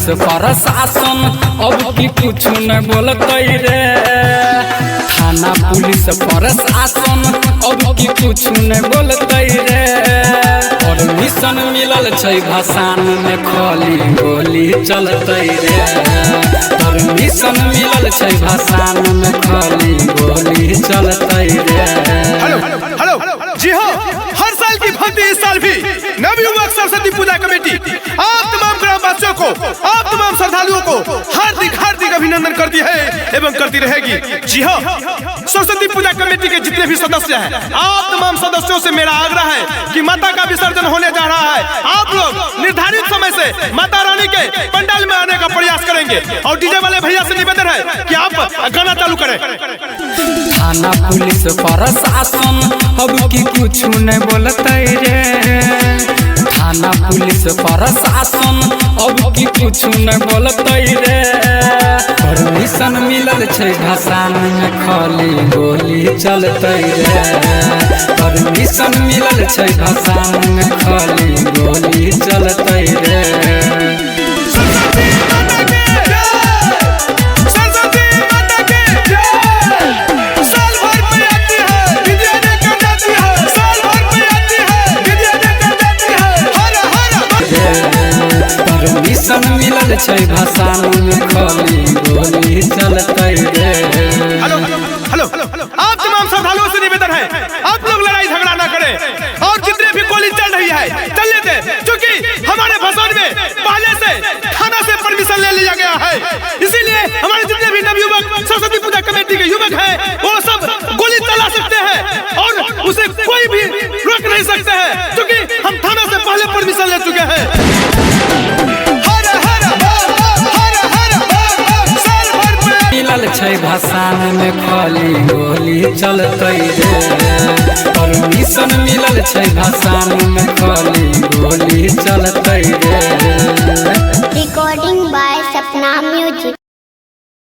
Police प्रशासन अब की कुछ न बोलते रे। थाना पुलिस प्रशासन अब की कुछ न बोलते रे। परमिशन मिलल छै भसान में खाली गोली चलते रे। परमिशन मिलल छै भसान में खाली गोली चलते रे। हेलो हेलो जी हाँ, हर साल की भांति इस साल भी नवयुवक सरस्वती पूजा कमेटी आप तमाम ग्रामवासियों को, आप तमाम श्रद्धालुओं को हार्दिक हार्दिक अभिनंदन करती है एवं करती रहेगी। जी हाँ, सरस्वती पूजा कमेटी के जितने भी सदस्य हैं, आप तमाम सदस्यों से मेरा आग्रह है कि माता का विसर्जन होने जा रहा है। आप लोग निर्धारित समय से माता रानी के पंडाल में आने का प्रयास करेंगे और डीजे वाले भैया से निवेदन है कि आप गाना चालू करें। थाना पुलिस प्रशासन अब की कुछ न बोलते रे। थाना पुलिस प्रशासन अब की कुछ न बोलते रे। परमिशन मिलल छै भसान में खाली गोली चलते रे। परमिशन मिलल छै भसान में खाली गोली चलते रे। परमिशन मिलल छै भसान में खाली गोली चलते रे। हेलो हेलो आप तमाम श्रद्धालुओं से निवेदन है, आप लोग लड़ाई झगड़ा ना करें और जितने भी गोली चल रही है चलने दें, क्योंकि हमारे भसान में पहले से थाना से परमिशन ले लिया गया है। इसीलिए हमारे जितने भी नवयुवक सरस्वती पूजा कमेटी के युवक हैं वो सब गोली चला सकते हैं और उसे कोई भी रोक नहीं सकते हैं, क्योंकि हम थाना से पहले परमिशन ले चुके हैं। मिलल छै भसान में खाली गोली चलते रे। परमिशन मिलल छै भसान